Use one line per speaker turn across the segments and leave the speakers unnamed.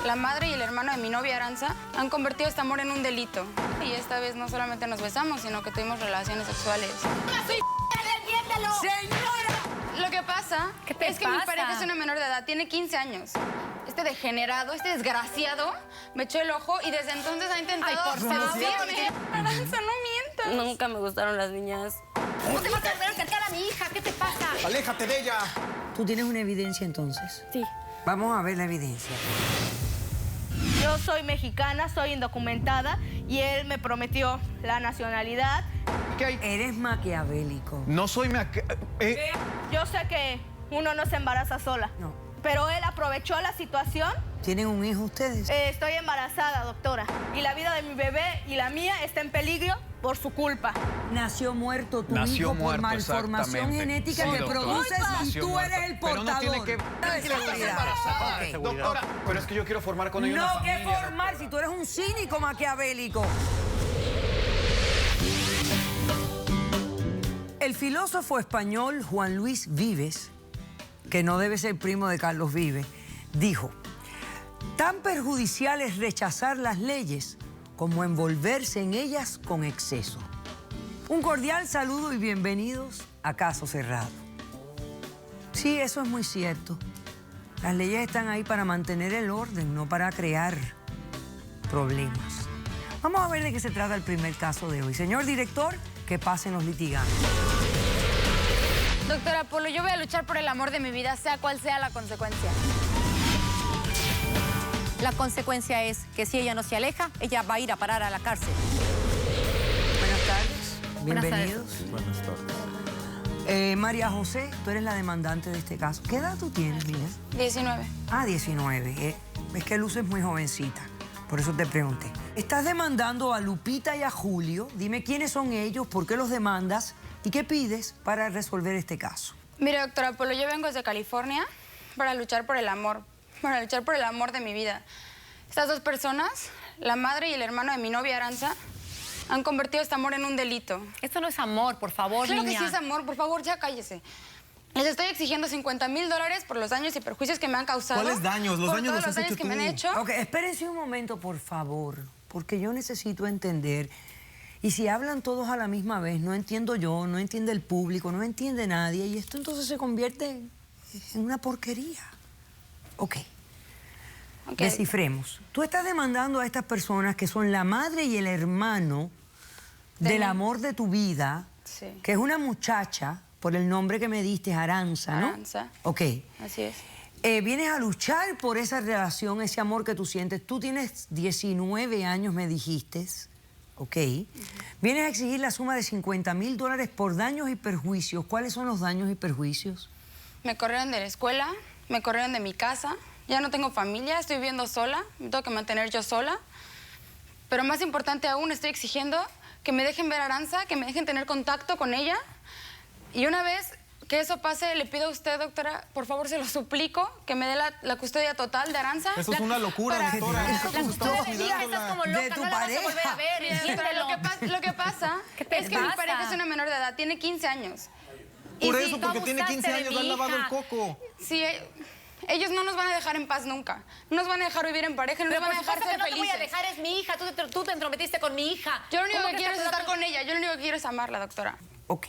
La madre y el hermano de mi novia Aranza han convertido este amor en un delito. Y esta vez no solamente nos besamos, sino que tuvimos relaciones sexuales.
¡Señora!
Lo que pasa es que mi pareja es una menor de edad, tiene 15 años. Este degenerado, este desgraciado, me echó el ojo y desde entonces ha intentado seducirme. Aranza, no mientas.
Nunca me gustaron las niñas.
¿Cómo te vas a acercar a mi hija? ¿Qué te pasa?
¡Aléjate de ella!
¿Tú tienes una evidencia entonces?
Sí.
Vamos a ver la evidencia.
Yo soy mexicana, soy indocumentada y él me prometió la nacionalidad.
Eres maquiavélico.
No soy
Yo sé que uno no se embaraza sola.
No.
Pero él aprovechó la situación.
¿Tienen un hijo ustedes?
Estoy embarazada, doctora. Y la vida de mi bebé y la mía está en peligro por su culpa.
Nació muerto tu
Nació
hijo
muerto,
por malformación
exactamente.
genética
Sí,
que
doctora.
produces y
Nació
tú
muerto.
eres el
Pero no
portador.
tiene que...
De seguridad.
Ok. Doctora, pero es que yo quiero formar con ella una
No,
familia,
que formar
doctora.
si tú eres un cínico maquiavélico. El filósofo español Juan Luis Vives, que no debe ser primo de Carlos Vives, dijo: tan perjudicial es rechazar las leyes como envolverse en ellas con exceso. Un cordial saludo y bienvenidos a Caso Cerrado. Sí, eso es muy cierto. Las leyes están ahí para mantener el orden, no para crear problemas. Vamos a ver de qué se trata el primer caso de hoy. Señor director, que pasen los litigantes.
Doctora Polo, yo voy a luchar por el amor de mi vida, sea cual sea la consecuencia.
La consecuencia es que si ella no se aleja, ella va a ir a parar a la cárcel.
Buenas tardes, bienvenidos.
Buenas tardes.
María José, tú eres la demandante de este caso. ¿Qué edad tú tienes, niña?
19.
Ah, 19. Es que luces muy jovencita, por eso te pregunté. Estás demandando a Lupita y a Julio. Dime quiénes son ellos, por qué los demandas y qué pides para resolver este caso.
Mire, doctora Polo, yo vengo desde California para luchar por el amor. Para luchar por el amor de mi vida. Estas dos personas, la madre y el hermano de mi novia Aranza, han convertido este amor en un delito.
Esto no es amor, por favor,
Claro
niña.
que sí es amor, por favor, ya cállese. Les estoy exigiendo $50,000 por los daños y perjuicios que me han causado.
¿Cuáles daños? Los
por
daños
todos
los has
daños
hecho
que me han
tú.
hecho.
Ok, espérense un momento, por favor, porque yo necesito entender. Y si hablan todos a la misma vez, no entiendo yo, no entiende el público, no entiende nadie, y esto entonces se convierte en una porquería. Ok. Descifremos. Tú estás demandando a estas personas que son la madre y el hermano del amor de tu vida,
Sí.
que es una muchacha, por el nombre que me diste, Aranza, ¿no?
Aranza.
Ok.
Así es.
Vienes a luchar por esa relación, ese amor que tú sientes. Tú tienes 19 años, me dijiste, ok. Vienes a exigir la suma de $50,000 por daños y perjuicios. ¿Cuáles son los daños y perjuicios?
Me corrieron de la escuela, me corrieron de mi casa. Ya no tengo familia, estoy viviendo sola, me tengo que mantener yo sola. Pero más importante aún, estoy exigiendo que me dejen ver a Aranza, que me dejen tener contacto con ella. Y una vez que eso pase, le pido a usted, doctora, por favor, se lo suplico, que me dé la custodia total de Aranza.
Eso es una locura,
para-
doctora. Nosotros estamos
Estás como
De
loca,
tu
no la vas a volver a
pareja.
ver.
Mira, doctora, lo que pasa
¿Qué te
es que mi
pasa?
pareja es una menor de edad, tiene 15 años.
Por
Y
eso,
si-
porque
tú
tiene 15
abusaste de
años, le han
mi
lavado el
hija.
coco.
Sí, ellos no nos van a dejar en paz nunca. No nos van a dejar vivir en pareja, no nos
Pero
van
por
a dejar
supuesto que
ser
no te voy a
felices.
dejar, es mi hija. Tú te entrometiste con mi hija.
Yo lo único
¿Cómo
que
crees
quiero es
te
estar con ella, yo lo único que quiero es amarla, doctora.
Ok.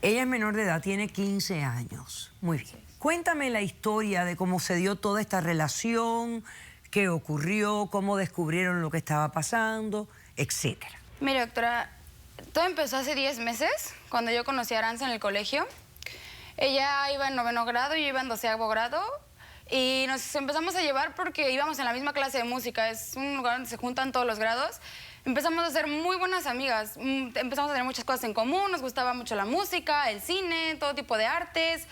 Ella es menor de edad, tiene 15 años. Muy bien. Cuéntame la historia de cómo se dio toda esta relación, qué ocurrió, cómo descubrieron lo que estaba pasando, etcétera.
Mire, doctora, todo empezó hace 10 meses, cuando yo conocí a Aranza en el colegio. Ella iba en 9º grado, yo iba en 12º grado. Y nos empezamos a llevar porque íbamos en la misma clase de música. Es un lugar donde se juntan todos los grados. Empezamos a ser muy buenas amigas. Empezamos a tener muchas cosas en común. Nos gustaba mucho la música, el cine, todo tipo de artes.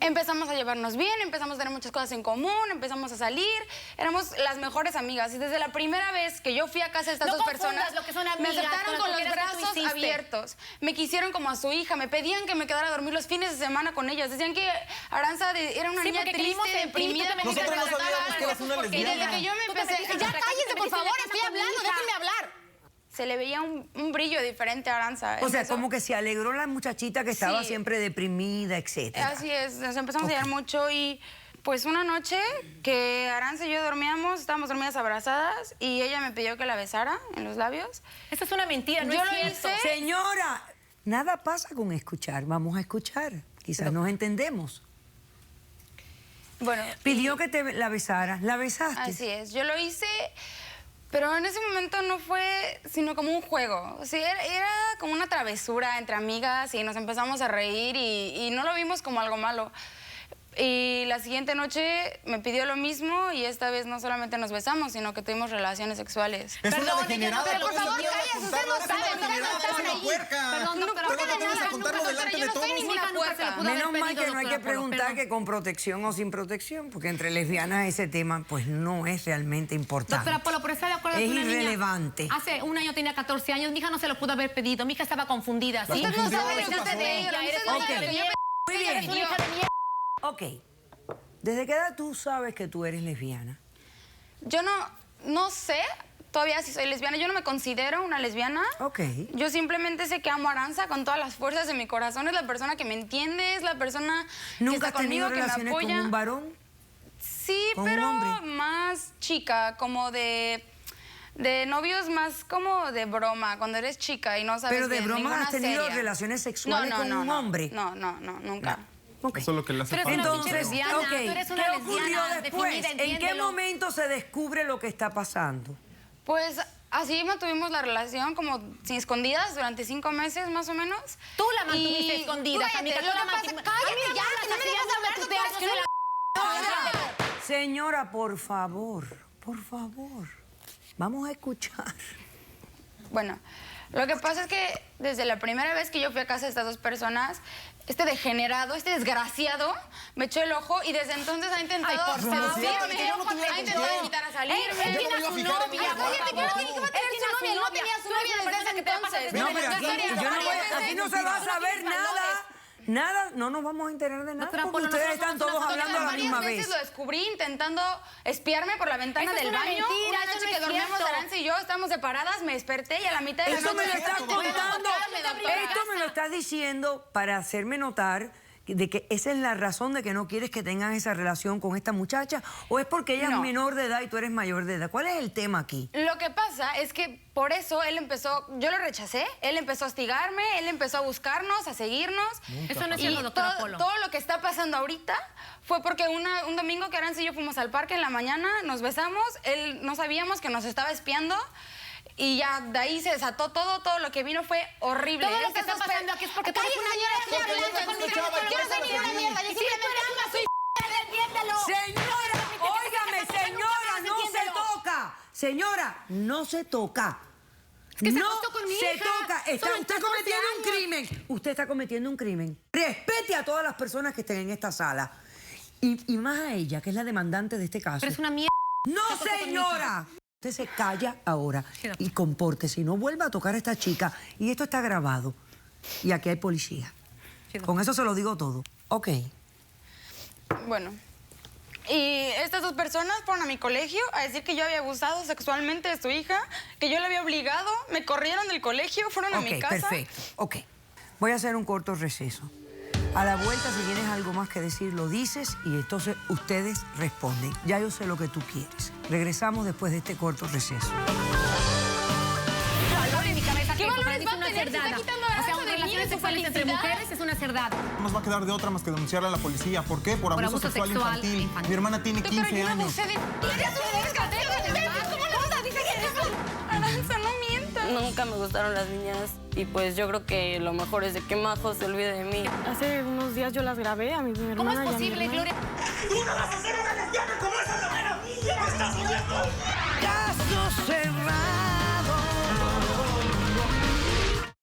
Empezamos a llevarnos bien, empezamos a tener muchas cosas en común, empezamos a salir. Éramos las mejores amigas. Y desde la primera vez que yo fui a casa de estas
No
dos
confundas
personas,
lo que son
me
amigas
aceptaron
con
con
las
los
tonterías que tú
brazos
hiciste.
abiertos. Me quisieron como a su hija, me pedían que me quedara a dormir los fines de semana con ellas. Decían que Aranza era una
Sí,
niña
porque
triste,
creímos en ti,
deprimida.
tú te metiste
Nosotros no
en la
sabíamos que eras una
porque
Y
lesbiana.
desde que yo me
Tú te
empecé...
metiste-
Ya
Ya
cállese, por favor, estoy hablando, déjenme
hablar.
hablar. Se le veía un brillo diferente a Aranza.
O sea,
Empezó-
como que se alegró la muchachita que estaba
Sí.
siempre deprimida, etcétera.
Así es, nos empezamos a llevar mucho y Pues una noche que Arantxa y yo dormíamos, estábamos dormidas abrazadas y ella me pidió que la besara en los labios.
Eso es una mentira, no
Yo
es
lo
cierto.
hice.
Señora, nada pasa con escuchar. Vamos a escuchar. Quizás nos entendemos.
Bueno,
Pidió que te la besaras. ¿La besaste?
así es, yo lo hice, pero en ese momento no fue sino como un juego. O sea, era como una travesura entre amigas y nos empezamos a reír y no lo vimos como algo malo. Y la siguiente noche me pidió lo mismo y esta vez no solamente nos besamos, sino que tuvimos relaciones sexuales.
Es una
Perdón,
degenerada.
pero por
¿cómo
favor,
se atreve a
cállese, usted
contarlo?
no
Eres
sabe,
una
no me
degenerada,
contaron
eres una
ahí.
puerca.
Perdón, doctora,
¿Cómo
no
te vas a
nada,
contarlo
nunca,
delante
doctora,
de
yo no soy
todos?
ninguna
Una
puerca.
puerca.
Menos mal que no hay que preguntar que con protección o sin protección, porque entre lesbianas ese tema pues no es realmente importante.
Doctora Polo, pero está de acuerdo
Es
que una niña
irrelevante.
hace un año tenía 14 años, mi hija no se lo pudo haber pedido, mi hija estaba confundida, ¿sí?
La confundió,
No sabe
eso
lo que
pasó.
de ella, eres
Ok.
una hija de mierda.
Muy bien.
Eres una hija de mierda.
Ok. ¿Desde qué edad tú sabes que tú eres lesbiana?
Yo no sé todavía si soy lesbiana, yo no me considero una lesbiana.
Ok.
Yo simplemente sé que amo a Arantxa con todas las fuerzas de mi corazón, es la persona que me entiende, es la persona que
¿Nunca
está
has tenido
conmigo, que me
relaciones con
apoya.
un varón?
Sí,
¿Con un
pero
hombre?
más chica, como de novios más como de broma, cuando eres chica y no sabes
Pero de
bien,
broma
ninguna
has tenido
seria.
relaciones sexuales con un hombre.
No, nunca.
Ok.
Eso es lo que le hace
Pero
falta.
es una
Entonces,
pinche lesbiana,
ok,
tú eres una
¿qué ocurrió
lesbiana
después?
definida,
¿En qué
entiéndelo.
momento se descubre lo que está pasando?
Pues así mantuvimos la relación como sin escondidas durante 5 meses más o menos.
Tú la mantuviste
Y-
escondida,
Cállate,
amiga, tú
lo
la
que pasa-
mantuviste.
cállate ya, que no me dejas hablar, doctora, que no me-
Señora, por favor, vamos a escuchar.
Bueno, lo que pasa es que desde la primera vez que yo fui a casa de estas dos personas, este degenerado, este desgraciado, me echó el ojo y desde entonces ha intentado
Ay, por favor,
seducirme,
que yo no tuviera
ha intentado
contigo.
invitar a salirme.
Yo no me iba a fijar en ella,
Cállate,
guapa,
cállate,
tampoco.
¿qué va a tener su novia? No tenía su novia desde ese entonces.
No, pero aquí,
Historia,
aquí no se va a saber nada. Nada, no nos vamos a enterar de nada
Doctora
porque
Polo,
ustedes
nosotros
están
somos
todos
una
hablando a la
Varias
misma
veces
vez.
lo descubrí intentando espiarme por la ventana
Eso es
del
una
baño.
mentira,
Una
eso
noche
no
que
es
dormíamos
cierto.
Arantxa y yo, estábamos separadas, me desperté y a la mitad de la
Eso
noche...
me lo estás contando.
doctora.
Esto me lo estás diciendo para hacerme notar de que esa es la razón de que no quieres que tengan esa relación con esta muchacha, o es porque ella es
No.
menor de edad y tú eres mayor de edad. ¿Cuál es el tema aquí?
Lo que pasa es que por eso él empezó, yo lo rechacé, él empezó a hostigarme, él empezó a buscarnos, a seguirnos.
Eso no es
Y
cierto, doctora
todo,
Polo.
todo lo que está pasando ahorita fue porque un domingo que Arantxa y yo fuimos al parque en la mañana, nos besamos, él no sabíamos que nos estaba espiando. Y ya de ahí se desató todo lo que vino fue horrible.
Todo lo que
Estas
está
dos
pasando aquí es porque tú eres una
Cállate,
mierda.
señora,
Yo
estoy hablando con mi
no soy
hija,
ninguna mierda. Yo simplemente soy entiéndelo.
Señora, óigame, señora, no se
Entiéndelo.
toca. Señora, no se toca.
que se
no
acostó con mi
se
hija.
toca. Está
Son
usted
14
cometiendo un
años.
crimen. Usted está cometiendo un crimen. Respete a todas las personas que estén en esta sala. Y más a ella, que es la demandante de este caso.
Eres una mierda.
¡No, señora! Usted se calla ahora y compórtese. Y no vuelva a tocar a esta chica. Y esto está grabado. Y aquí hay policía. Con eso se lo digo todo. Ok.
Bueno, y estas dos personas fueron a mi colegio a decir que yo había abusado sexualmente de su hija, que yo la había obligado, me corrieron del colegio, fueron a mi
Ok,
casa.
perfecto. Ok. Voy a hacer un corto receso. A la vuelta, si tienes algo más que decir, lo dices y entonces ustedes responden. Ya yo sé lo que tú quieres. Regresamos después de este corto receso.
Valor en mi cabeza
¿Qué
que eso
valores
para mí es
va a
una
tener? Se está
cerdada.
quitando
O sea,
Arantxa de mí,
relaciones
de su
sexuales entre
felicidad.
mujeres es una cerdada.
No nos va a quedar de otra más que denunciarla a la policía. ¿Por qué? Por abuso sexual infantil. Mi hermana tiene 15 años.
¿Cómo le vas a decir eso? Arantxa, no mientas.
Nunca me gustaron las niñas y pues yo creo que lo mejor es de que Majo se olvide de mí.
Hace unos días yo las grabé a mi hermana.
¿Cómo es
y a mi
posible,
hermano.
Gloria?
¡Caso cerrado!